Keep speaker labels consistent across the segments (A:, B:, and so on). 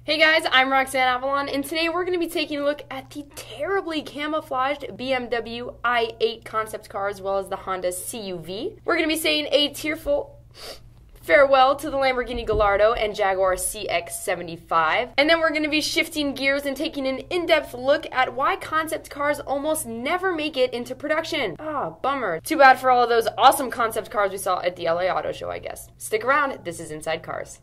A: Hey guys, I'm Roxanne Avalon, and today we're going to be taking a look at the terribly camouflaged BMW i8 concept car as well as the Honda CUV. We're going to be saying a tearful farewell to the Lamborghini Gallardo and Jaguar CX-75. And then we're going to be shifting gears and taking an in-depth look at why concept cars almost never make it into production. Bummer. Too bad for all of those awesome concept cars we saw at the LA Auto Show, I guess. Stick around, this is Inside Cars.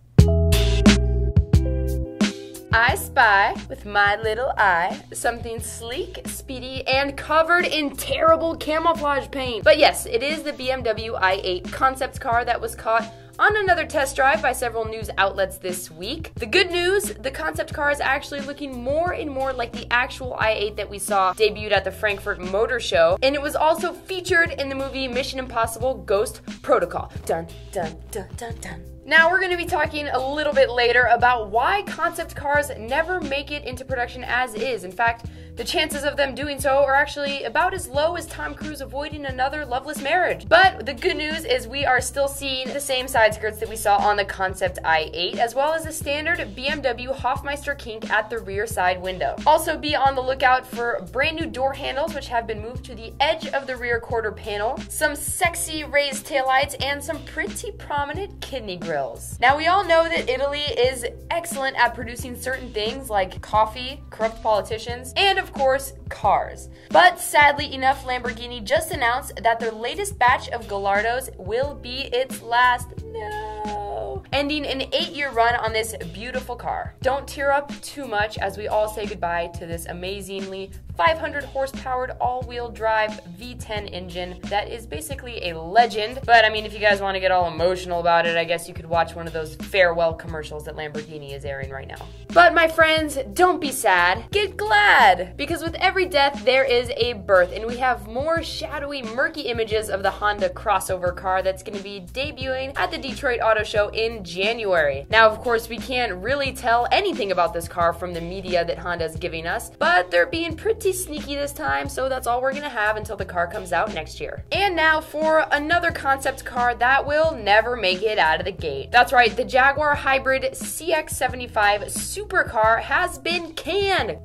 A: I spy, with my little eye, something sleek, speedy, and covered in terrible camouflage paint. But yes, it is the BMW i8 concept car that was caught on another test drive by several news outlets this week. The good news, the concept car is actually looking more and more like the actual i8 that we saw debuted at the Frankfurt Motor Show, and it was also featured in the movie Mission Impossible Ghost Protocol. Dun, dun, dun, dun, dun. Now we're going to be talking a little bit later about why concept cars never make it into production as is. In fact, the chances of them doing so are actually about as low as Tom Cruise avoiding another loveless marriage. But the good news is we are still seeing the same side skirts that we saw on the concept i8, as well as a standard BMW Hofmeister kink at the rear side window. Also be on the lookout for brand new door handles which have been moved to the edge of the rear quarter panel, some sexy raised taillights, and some pretty prominent kidney grills. Now we all know that Italy is excellent at producing certain things like coffee, corrupt politicians, and of course, cars. But sadly enough, Lamborghini just announced that their latest batch of Gallardos will be its last. No. Ending an 8-year run on this beautiful car. Don't tear up too much as we all say goodbye to this amazingly 500 horsepowered all-wheel drive V10 engine that is basically a legend. But I mean, if you guys want to get all emotional about it, I guess you could watch one of those farewell commercials that Lamborghini is airing right now. But my friends, don't be sad, get glad! Because with every death, there is a birth, and we have more shadowy, murky images of the Honda crossover car that's going to be debuting at the Detroit Auto Show in January. Now, of course, we can't really tell anything about this car from the media that Honda's giving us, but they're being pretty sneaky this time, so that's all we're gonna have until the car comes out next year. And now for another concept car that will never make it out of the gate. That's right, the Jaguar hybrid CX-75 supercar has been canned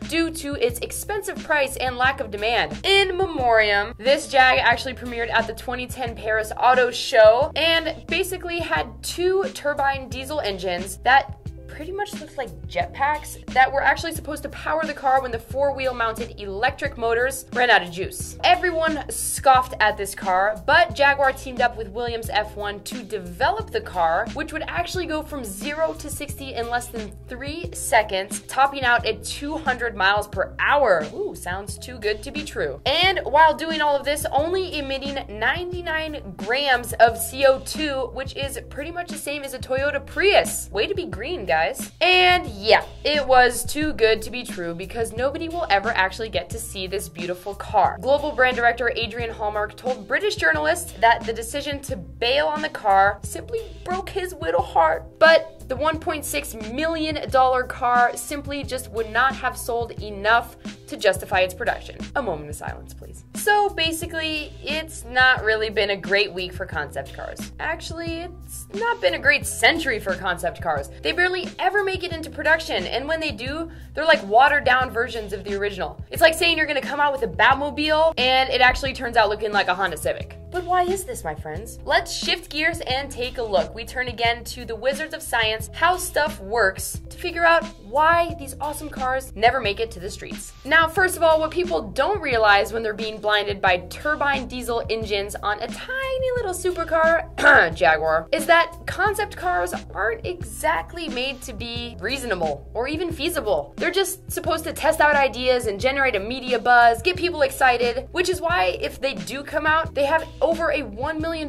A: due to its expensive price and lack of demand. In memoriam, this Jag actually premiered at the 2010 Paris Auto Show and basically had two turbine diesel engines that pretty much looked like jetpacks that were actually supposed to power the car when the four-wheel mounted electric motors ran out of juice. Everyone scoffed at this car, but Jaguar teamed up with Williams F1 to develop the car, which would actually go from 0 to 60 in less than 3 seconds, topping out at 200 miles per hour. Ooh, sounds too good to be true. And while doing all of this, only emitting 99 grams of CO2, which is pretty much the same as a Toyota Prius. Way to be green, guys. And yeah, it was too good to be true because nobody will ever actually get to see this beautiful car. Global brand director Adrian Hallmark told British journalists that the decision to bail on the car simply broke his little heart. But the $1.6 million car simply just would not have sold enough to justify its production. A moment of silence, please. So basically, it's not really been a great week for concept cars. Actually, it's not been a great century for concept cars. They barely ever make it into production, and when they do, they're like watered down versions of the original. It's like saying you're gonna come out with a Batmobile, and it actually turns out looking like a Honda Civic. But why is this, my friends? Let's shift gears and take a look. We turn again to the wizards of science, how stuff works, to figure out why these awesome cars never make it to the streets. Now, first of all, what people don't realize when they're being blinded by turbine diesel engines on a tiny little supercar, Jaguar, is that concept cars aren't exactly made to be reasonable or even feasible. They're just supposed to test out ideas and generate a media buzz, get people excited, which is why if they do come out, they have over a $1 million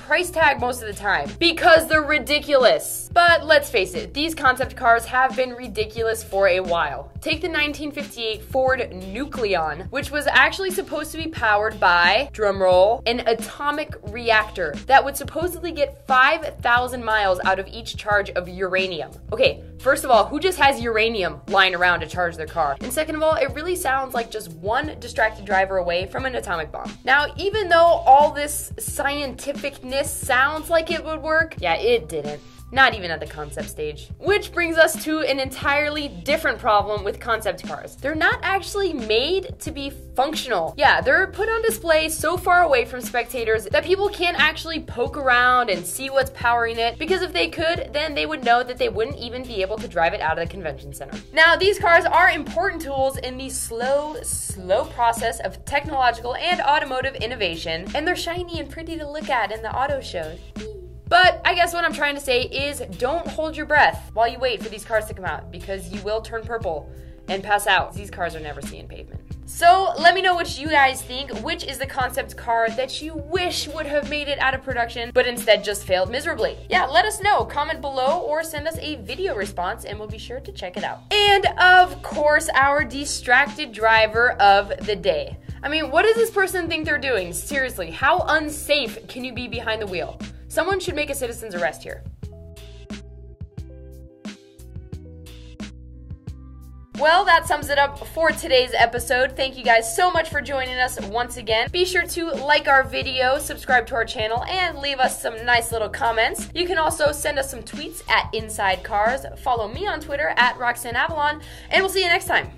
A: price tag most of the time because they're ridiculous. But let's face it, these concept cars have been ridiculous for a while. Take the 1958 Ford Nucleon, which was actually supposed to be powered by, drumroll, an atomic reactor that would supposedly get 5,000 miles out of each charge of uranium. Okay, first of all, who just has uranium lying around to charge their car? And second of all, it really sounds like just one distracted driver away from an atomic bomb. Now, even though all this scientificness sounds like it would work, yeah, it didn't. Not even at the concept stage. Which brings us to an entirely different problem with concept cars. They're not actually made to be functional. Yeah, they're put on display so far away from spectators that people can't actually poke around and see what's powering it, because if they could, then they would know that they wouldn't even be able to drive it out of the convention center. Now, these cars are important tools in the slow process of technological and automotive innovation, and they're shiny and pretty to look at in the auto shows. But I guess what I'm trying to say is don't hold your breath while you wait for these cars to come out, because you will turn purple and pass out. These cars are never seeing pavement. So let me know what you guys think. Which is the concept car that you wish would have made it out of production, but instead just failed miserably? Yeah, let us know. Comment below or send us a video response and we'll be sure to check it out. And of course, our distracted driver of the day. I mean, what does this person think they're doing? Seriously, how unsafe can you be behind the wheel? Someone should make a citizen's arrest here. Well, that sums it up for today's episode. Thank you guys so much for joining us once again. Be sure to like our video, subscribe to our channel, and leave us some nice little comments. You can also send us some tweets at Inside Cars. Follow me on Twitter at Roxanne Avalon, and we'll see you next time.